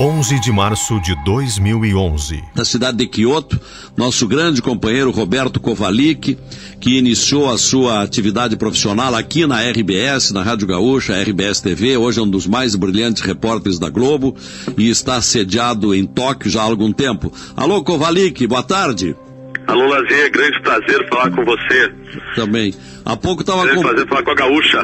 11 de março de 2011. Da cidade de Kyoto, nosso grande companheiro Roberto Kovalik, que iniciou a sua atividade profissional aqui na RBS, na Rádio Gaúcha, RBS TV, hoje é um dos mais brilhantes repórteres da Globo e está sediado em Tóquio já há algum tempo. Alô, Kovalik, boa tarde. Alô, Lazier, grande prazer falar com você. Também. Há pouco estava grande prazer falar com a Gaúcha.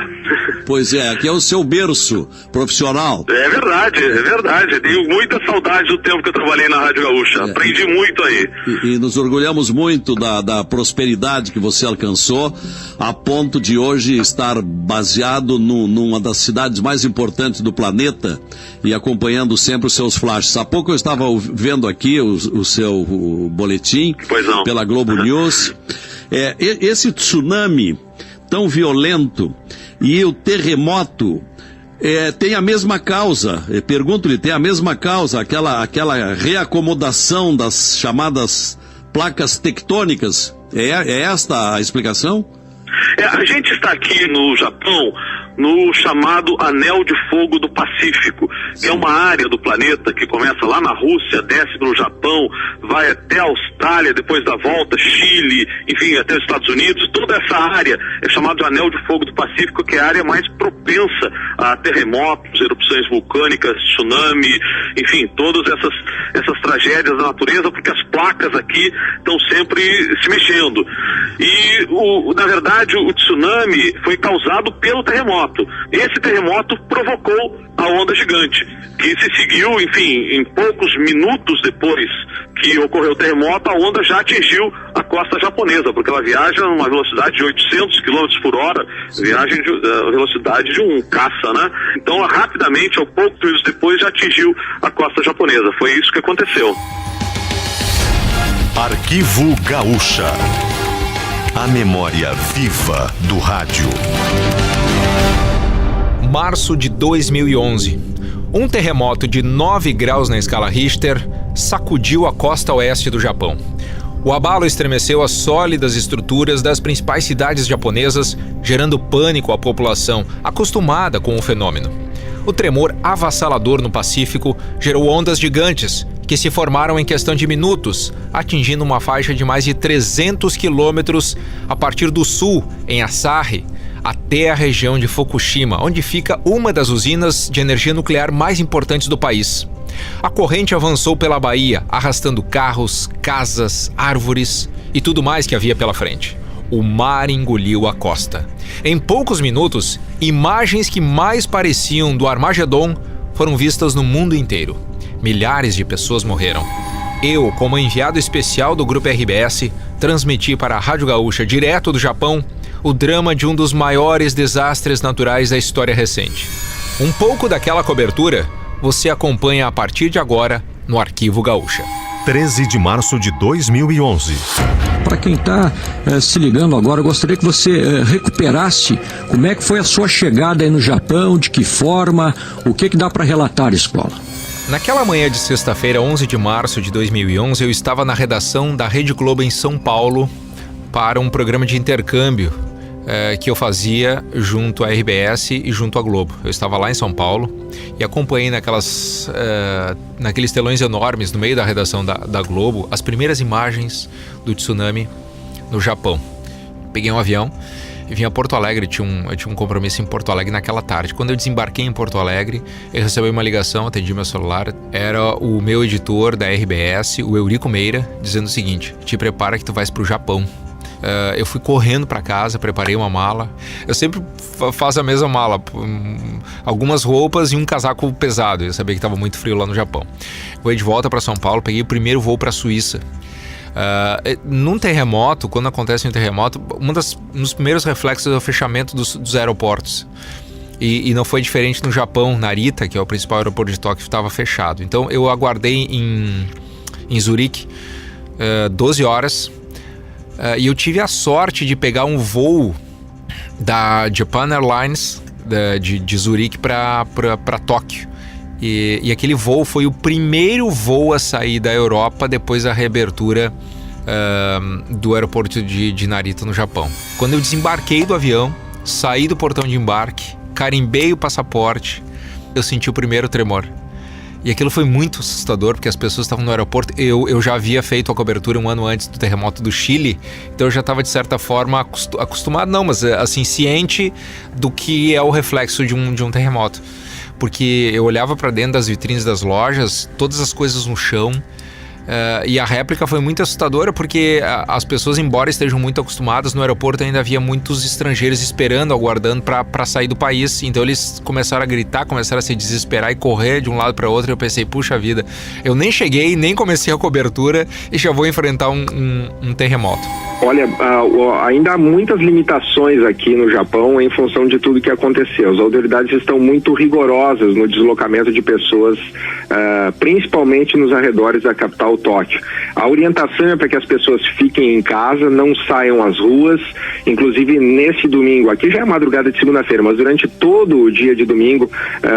Pois é, aqui é o seu berço profissional. É verdade. Tenho muita saudade do tempo que eu trabalhei na Rádio Gaúcha. Aprendi muito aí. E nos orgulhamos muito da prosperidade que você alcançou, a ponto de hoje estar baseado numa das cidades mais importantes do planeta e acompanhando sempre os seus flashes. Há pouco eu estava vendo aqui o seu boletim pela Globo News. Esse tsunami tão violento e o terremoto tem a mesma causa. Pergunto-lhe, tem a mesma causa, aquela reacomodação das chamadas placas tectônicas? É esta a explicação? A gente está aqui no Japão, no chamado Anel de Fogo do Pacífico, que é uma área do planeta que começa lá na Rússia, desce no Japão, vai até a Austrália, depois da volta, Chile, enfim, até os Estados Unidos. Toda essa área é chamada Anel de Fogo do Pacífico, que é a área mais propensa a terremotos, erupções vulcânicas, tsunami, enfim, todas essas tragédias da natureza, porque as placas aqui estão sempre se mexendo. E, na verdade, o tsunami foi causado pelo terremoto. Esse terremoto provocou a onda gigante, que se seguiu, enfim, em poucos minutos depois que ocorreu o terremoto, a onda já atingiu a costa japonesa, porque ela viaja a uma velocidade de 800 km por hora, viagem a velocidade de um caça, né? Então, rapidamente, poucos minutos depois, já atingiu a costa japonesa. Foi isso que aconteceu. Arquivo Gaúcha. A memória viva do rádio. Março de 2011. Um terremoto de 9 graus na escala Richter sacudiu a costa oeste do Japão. O abalo estremeceu as sólidas estruturas das principais cidades japonesas, gerando pânico à população acostumada com o fenômeno. O tremor avassalador no Pacífico gerou ondas gigantes, que se formaram em questão de minutos, atingindo uma faixa de mais de 300 quilômetros a partir do sul, em Asahi, até a região de Fukushima, onde fica uma das usinas de energia nuclear mais importantes do país. A corrente avançou pela baía, arrastando carros, casas, árvores e tudo mais que havia pela frente. O mar engoliu a costa. Em poucos minutos, imagens que mais pareciam do Armagedon foram vistas no mundo inteiro. Milhares de pessoas morreram. Eu, como enviado especial do Grupo RBS, transmiti para a Rádio Gaúcha, direto do Japão, o drama de um dos maiores desastres naturais da história recente. Um pouco daquela cobertura você acompanha a partir de agora no Arquivo Gaúcha. 13 de março de 2011. Para quem está se ligando agora, eu gostaria que você recuperasse como é que foi a sua chegada aí no Japão, de que forma, o que dá para relatar, Escola? Naquela manhã de sexta-feira, 11 de março de 2011, eu estava na redação da Rede Globo em São Paulo para um programa de intercâmbio que eu fazia junto à RBS e junto à Globo. Eu estava lá em São Paulo e acompanhei naqueles telões enormes no meio da redação da Globo as primeiras imagens do tsunami no Japão. Peguei um avião e vim a Porto Alegre. Eu tinha um compromisso em Porto Alegre naquela tarde. Quando eu desembarquei em Porto Alegre, eu recebi uma ligação, atendi meu celular. Era o meu editor da RBS, o Eurico Meira, dizendo o seguinte: te prepara que tu vais para o Japão. Eu fui correndo para casa, preparei uma mala. Eu sempre faço a mesma mala, algumas roupas e um casaco pesado. Eu sabia que estava muito frio lá no Japão. Fui de volta para São Paulo, peguei o primeiro voo para a Suíça. Num terremoto, quando acontece um terremoto, um dos primeiros reflexos é o fechamento dos aeroportos. E não foi diferente no Japão. Narita, que é o principal aeroporto de Tóquio, estava fechado. Então eu aguardei em Zurique 12 horas. E eu tive a sorte de pegar um voo da Japan Airlines de Zurique para Tóquio. E aquele voo foi o primeiro voo a sair da Europa depois da reabertura do aeroporto de Narita, no Japão. Quando eu desembarquei do avião, saí do portão de embarque, carimbei o passaporte, eu senti o primeiro tremor. E aquilo foi muito assustador, porque as pessoas estavam no aeroporto. Eu já havia feito a cobertura um ano antes do terremoto do Chile, então eu já estava, de certa forma, acostumado, não, mas assim, ciente do que é o reflexo de um terremoto. Porque eu olhava para dentro das vitrines das lojas, todas as coisas no chão, e a réplica foi muito assustadora, porque as pessoas, embora estejam muito acostumadas, no aeroporto ainda havia muitos estrangeiros esperando, aguardando para sair do país. Então eles começaram a gritar, começaram a se desesperar e correr de um lado para outro. E eu pensei, puxa vida, eu nem cheguei, nem comecei a cobertura e já vou enfrentar um terremoto. Olha, ainda há muitas limitações aqui no Japão em função de tudo que aconteceu. As autoridades estão muito rigorosas no deslocamento de pessoas, principalmente nos arredores da capital Tóquio. A orientação é para que as pessoas fiquem em casa, não saiam às ruas. Inclusive nesse domingo, aqui já é madrugada de segunda-feira, mas durante todo o dia de domingo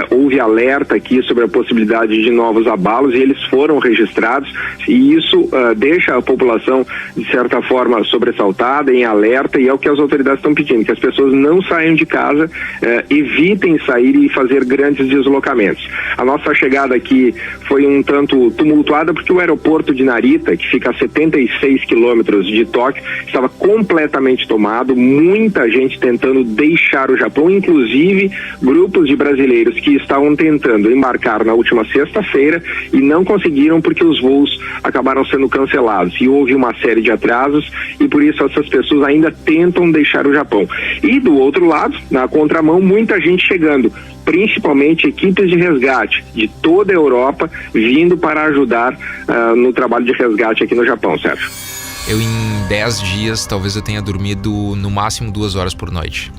houve alerta aqui sobre a possibilidade de novos abalos, e eles foram registrados, e isso deixa a população, de certa forma, sobressaltada, em alerta, e é o que as autoridades estão pedindo, que as pessoas não saiam de casa, evitem sair e fazer grandes deslocamentos. A nossa chegada aqui foi um tanto tumultuada, porque o aeroporto de Narita, que fica a 76 quilômetros de Tóquio, estava completamente tomado, muita gente tentando deixar o Japão, inclusive grupos de brasileiros que estavam tentando embarcar na última sexta-feira e não conseguiram, porque os voos acabaram sendo cancelados e houve uma série de atrasos, e por isso essas pessoas ainda tentam deixar o Japão. E do outro lado, na contramão, muita gente chegando, principalmente equipes de resgate de toda a Europa vindo para ajudar no trabalho de resgate aqui no Japão, Sérgio. Eu, em 10 dias, talvez eu tenha dormido no máximo 2 horas por noite.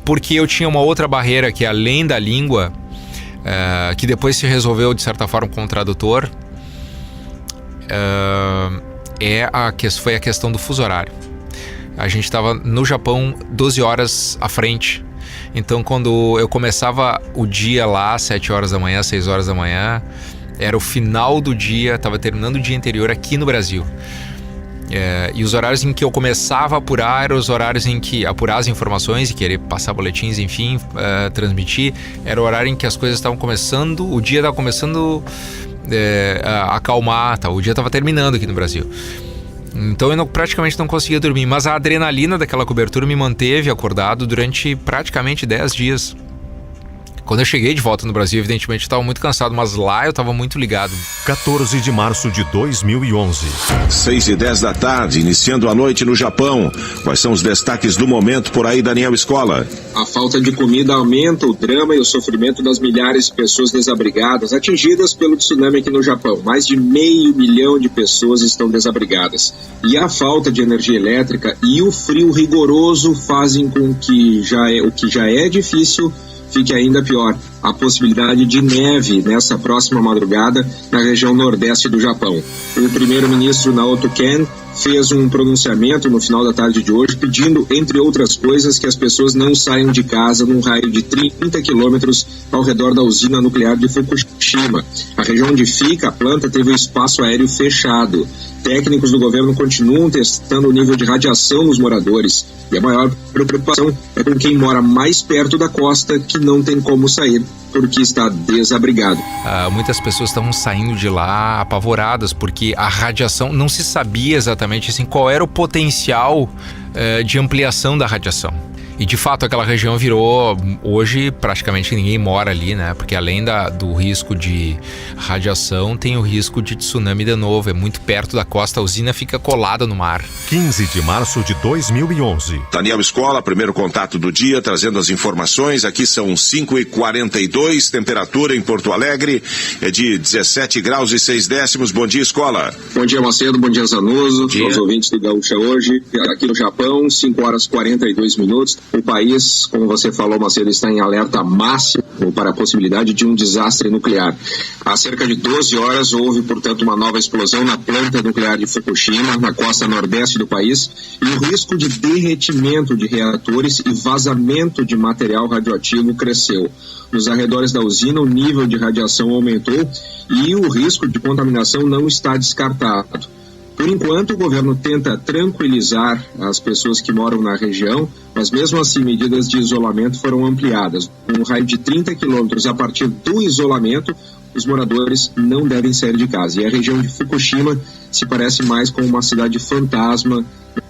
Porque eu tinha uma outra barreira que, além da língua, que depois se resolveu, de certa forma, com o tradutor, foi a questão do fuso horário. A gente estava no Japão 12 horas à frente. Então, quando eu começava o dia lá, 7 horas da manhã, 6 horas da manhã, era o final do dia, estava terminando o dia anterior aqui no Brasil. E os horários em que eu começava a apurar eram os horários em que apurar as informações e querer passar boletins, enfim, transmitir. Era o horário em que as coisas estavam começando, o dia estava começando a acalmar, tá? O dia estava terminando aqui no Brasil. Então eu praticamente não conseguia dormir, mas a adrenalina daquela cobertura me manteve acordado durante praticamente 10 dias. Quando eu cheguei de volta no Brasil, evidentemente eu estava muito cansado, mas lá eu estava muito ligado. 14 de março de 2011. 6h10 da tarde, iniciando a noite no Japão. Quais são os destaques do momento por aí, Daniel Escola? A falta de comida aumenta o drama e o sofrimento das milhares de pessoas desabrigadas atingidas pelo tsunami aqui no Japão. Mais de 500 mil de pessoas estão desabrigadas. E a falta de energia elétrica e o frio rigoroso fazem com que o que já é difícil fique ainda pior. A possibilidade de neve nessa próxima madrugada na região nordeste do Japão. O primeiro-ministro Naoto Kan fez um pronunciamento no final da tarde de hoje pedindo, entre outras coisas, que as pessoas não saiam de casa num raio de 30 quilômetros ao redor da usina nuclear de Fukushima. A região onde fica a planta teve o espaço aéreo fechado. Técnicos do governo continuam testando o nível de radiação nos moradores. E a maior preocupação é com quem mora mais perto da costa, que não tem como sair porque está desabrigado. Muitas pessoas estavam saindo de lá apavoradas, porque a radiação, não se sabia exatamente assim, qual era o potencial de ampliação da radiação. E de fato aquela região virou, hoje praticamente ninguém mora ali, né? Porque além do risco de radiação, tem o risco de tsunami de novo. É muito perto da costa, a usina fica colada no mar. 15 de março de 2011. Daniel Escola, primeiro contato do dia, trazendo as informações. Aqui são 5h42, temperatura em Porto Alegre é de 17 graus e 6 décimos. Bom dia, Escola. Bom dia, Macedo. Bom dia, Zanuso. Os ouvintes do Gaúcha hoje. Aqui no Japão, 5 horas e 42 minutos. O país, como você falou, Macedo, está em alerta máximo para a possibilidade de um desastre nuclear. Há cerca de 12 horas houve, portanto, uma nova explosão na planta nuclear de Fukushima, na costa nordeste do país, e o risco de derretimento de reatores e vazamento de material radioativo cresceu. Nos arredores da usina, o nível de radiação aumentou e o risco de contaminação não está descartado. Por enquanto, o governo tenta tranquilizar as pessoas que moram na região, mas mesmo assim medidas de isolamento foram ampliadas. Um raio de 30 quilômetros a partir do isolamento, os moradores não devem sair de casa. E a região de Fukushima se parece mais com uma cidade fantasma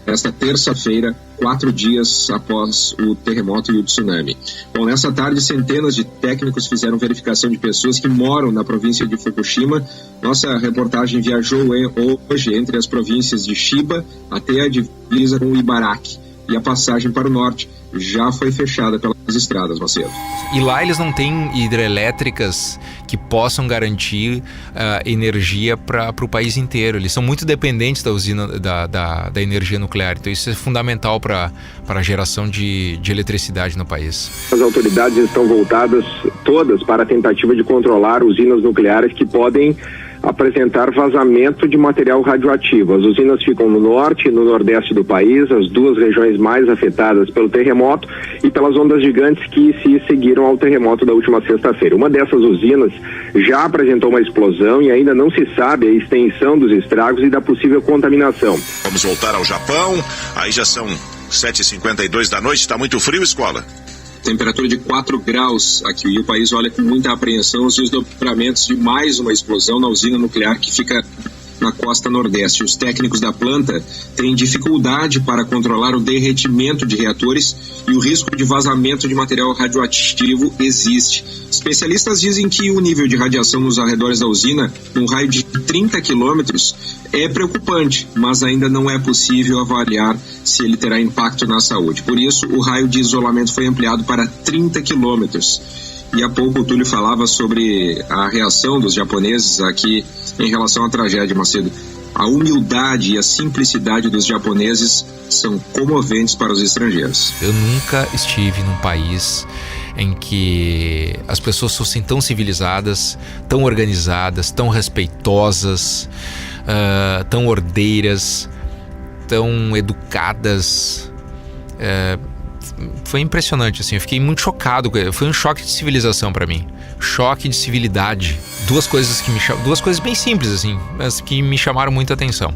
nesta terça-feira, 4 dias após o terremoto e o tsunami. Bom, nessa tarde, centenas de técnicos fizeram verificação de pessoas que moram na província de Fukushima. Nossa reportagem viajou hoje entre as províncias de Chiba até a divisa com Ibaraki. E a passagem para o norte já foi fechada pelas estradas, Macedo. E lá eles não têm hidrelétricas que possam garantir energia para o país inteiro. Eles são muito dependentes da usina da energia nuclear. Então isso é fundamental para a geração de eletricidade no país. As autoridades estão voltadas todas para a tentativa de controlar usinas nucleares que podem apresentar vazamento de material radioativo. As usinas ficam no norte e no nordeste do país, as duas regiões mais afetadas pelo terremoto e pelas ondas gigantes que se seguiram ao terremoto da última sexta-feira. Uma dessas usinas já apresentou uma explosão e ainda não se sabe a extensão dos estragos e da possível contaminação. Vamos voltar ao Japão, aí já são 7h52 da noite, está muito frio, Escola? Temperatura de 4 graus aqui, e o país olha com muita apreensão os desdobramentos de mais uma explosão na usina nuclear que fica na costa nordeste. Os técnicos da planta têm dificuldade para controlar o derretimento de reatores e o risco de vazamento de material radioativo existe. Especialistas dizem que o nível de radiação nos arredores da usina, num raio de 30 quilômetros, é preocupante, mas ainda não é possível avaliar se ele terá impacto na saúde. Por isso, o raio de isolamento foi ampliado para 30 quilômetros. E há pouco o Túlio falava sobre a reação dos japoneses aqui em relação à tragédia, Macedo. A humildade e a simplicidade dos japoneses são comoventes para os estrangeiros. Eu nunca estive num país em que as pessoas fossem tão civilizadas, tão organizadas, tão respeitosas, tão ordeiras, tão educadas. Foi impressionante, assim, eu fiquei muito chocado, foi um choque de civilização para mim, choque de civilidade. Duas coisas bem simples, assim, mas que me chamaram muita atenção.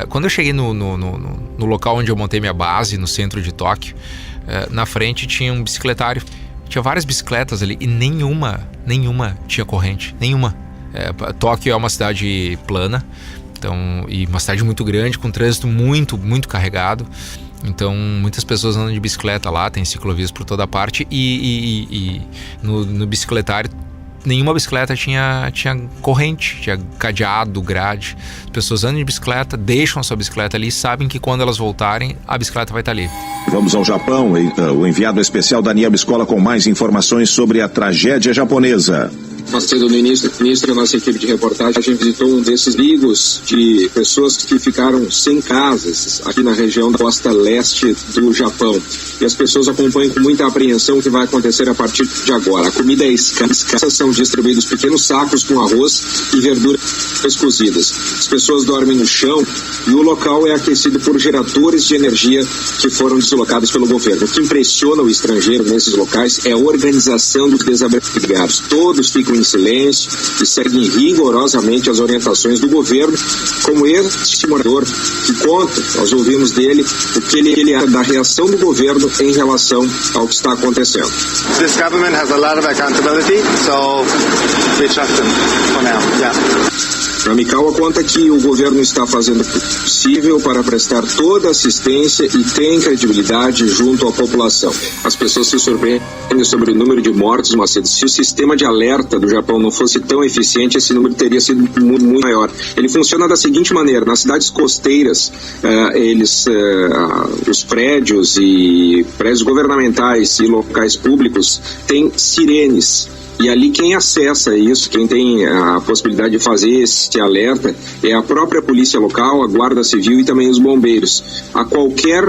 Quando eu cheguei no local onde eu montei minha base, no centro de Tóquio, na frente tinha um bicicletário, tinha várias bicicletas ali e nenhuma tinha corrente, nenhuma. Tóquio é uma cidade plana, então, e uma cidade muito grande, com trânsito muito, muito carregado. Então muitas pessoas andam de bicicleta lá, tem ciclovias por toda parte e no bicicletário nenhuma bicicleta tinha corrente, tinha cadeado, grade. As pessoas andam de bicicleta, deixam a sua bicicleta ali e sabem que quando elas voltarem a bicicleta vai estar ali. Vamos ao Japão, o enviado especial Daniel Biscola com mais informações sobre a tragédia japonesa. Macedo, no início a nossa equipe de reportagem visitou um desses ligos de pessoas que ficaram sem casas aqui na região da costa leste do Japão. E as pessoas acompanham com muita apreensão o que vai acontecer a partir de agora. A comida é escassa, são distribuídos pequenos sacos com arroz e verduras cozidas. As pessoas dormem no chão e o local é aquecido por geradores de energia que foram deslocados pelo governo. O que impressiona o estrangeiro nesses locais é a organização dos desabrigados. Todos ficam em silêncio e seguem rigorosamente as orientações do governo, como este morador que conta, nós ouvimos dele, o que ele é da reação do governo em relação ao que está acontecendo. This government has a lot of accountability, so we trust them for now. Yeah. Ramikawa conta que o governo está fazendo o possível para prestar toda a assistência e tem credibilidade junto à população. As pessoas se surpreendem sobre o número de mortos, Macedo. Se o sistema de alerta do Japão não fosse tão eficiente, esse número teria sido muito maior. Ele funciona da seguinte maneira: nas cidades costeiras, os prédios governamentais e locais públicos têm sirenes. E ali quem acessa isso, quem tem a possibilidade de fazer esse alerta é a própria polícia local, a guarda civil e também os bombeiros. A qualquer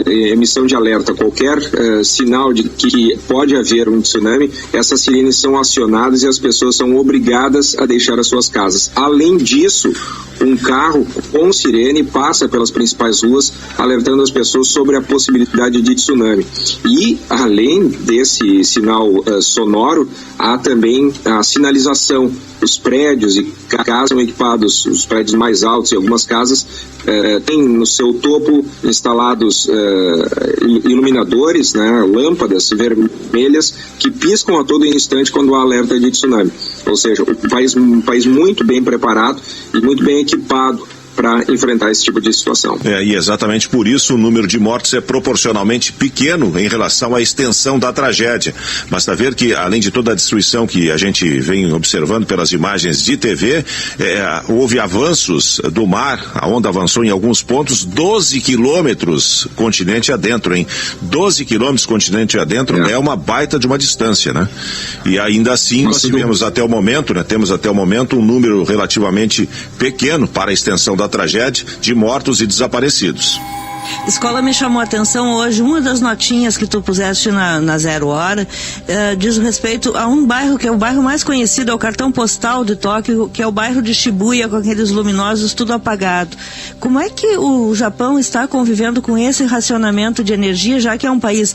emissão de alerta, qualquer sinal de que pode haver um tsunami, essas sirenes são acionadas e as pessoas são obrigadas a deixar as suas casas. Além disso, um carro com sirene passa pelas principais ruas alertando as pessoas sobre a possibilidade de tsunami. E além desse sinal sonoro, claro, há também a sinalização. Os prédios e casas são equipados, os prédios mais altos e algumas casas têm no seu topo instalados iluminadores, né, lâmpadas vermelhas que piscam a todo instante quando há alerta de tsunami. Ou seja, um país muito bem preparado e muito bem equipado para enfrentar esse tipo de situação. E exatamente por isso o número de mortes é proporcionalmente pequeno em relação à extensão da tragédia. Basta ver que, além de toda a destruição que a gente vem observando pelas imagens de TV, houve avanços do mar, a onda avançou em alguns pontos 12 quilômetros continente adentro, hein? 12 quilômetros continente adentro é uma baita de uma distância, né? E ainda assim nós tivemos até o momento, né? Temos até o momento um número relativamente pequeno para a extensão da tragédia de mortos e desaparecidos. Escola, me chamou a atenção hoje, uma das notinhas que tu puseste na 0 hora diz respeito a um bairro que é o bairro mais conhecido, é o cartão postal de Tóquio, que é o bairro de Shibuya, com aqueles luminosos tudo apagado. Como é que o Japão está convivendo com esse racionamento de energia, já que é um país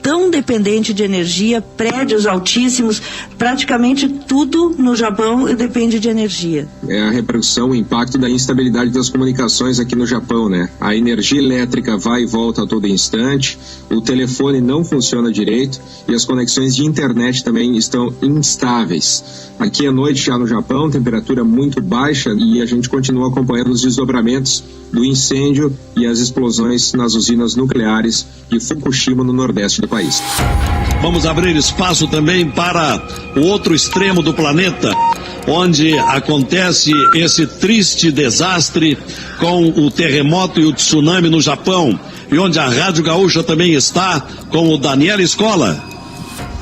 tão dependente de energia, prédios altíssimos, praticamente tudo no Japão depende de energia? É a repercussão, o impacto da instabilidade das comunicações aqui no Japão, né? A energia elétrica vai e volta a todo instante, o telefone não funciona direito e as conexões de internet também estão instáveis. Aqui à noite já no Japão, temperatura muito baixa e a gente continua acompanhando os desdobramentos do incêndio e as explosões nas usinas nucleares de Fukushima, no nordeste do país. Vamos abrir espaço também para o outro extremo do planeta, onde acontece esse triste desastre com o terremoto e o tsunami no Japão, e onde a Rádio Gaúcha também está com o Daniel Escola.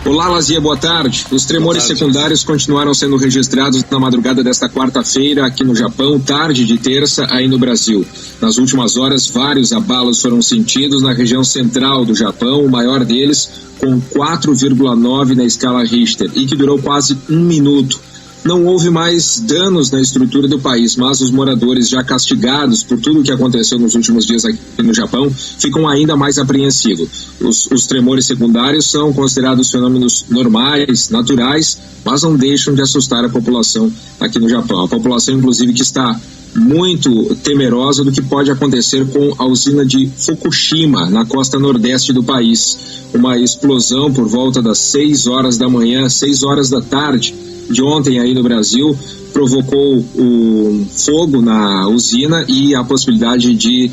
Olá, Lazia, boa tarde. Os tremores secundários continuaram sendo registrados na madrugada desta quarta-feira aqui no Japão, tarde de terça aí no Brasil. Nas últimas horas, vários abalos foram sentidos na região central do Japão, o maior deles com 4,9 na escala Richter e que durou quase 1 minuto. Não houve mais danos na estrutura do país, mas os moradores já castigados por tudo o que aconteceu nos últimos dias aqui no Japão ficam ainda mais apreensivos. Os tremores secundários são considerados fenômenos normais, naturais, mas não deixam de assustar a população aqui no Japão. A população, inclusive, que está muito temerosa do que pode acontecer com a usina de Fukushima, na costa nordeste do país. Uma explosão por volta das 6 horas da manhã, 6 horas da tarde, de ontem aí no Brasil, provocou o fogo na usina e a possibilidade de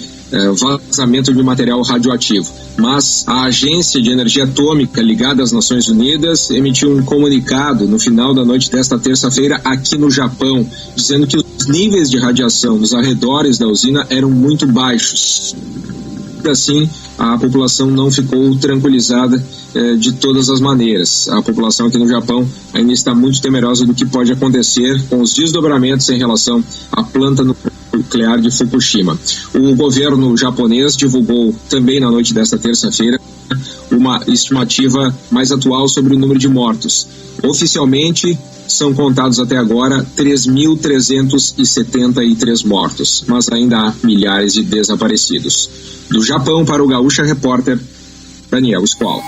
vazamento de material radioativo. Mas a Agência de Energia Atômica, ligada às Nações Unidas, emitiu um comunicado no final da noite desta terça-feira aqui no Japão, dizendo que os níveis de radiação nos arredores da usina eram muito baixos. Assim, a população não ficou tranquilizada de todas as maneiras. A população aqui no Japão ainda está muito temerosa do que pode acontecer com os desdobramentos em relação à planta nuclear de Fukushima. O governo japonês divulgou também na noite desta terça-feira uma estimativa mais atual sobre o número de mortos. Oficialmente, são contados até agora 3.373 mortos, mas ainda há milhares de desaparecidos. Do Japão para o Gaúcha Repórter, Daniel Escola.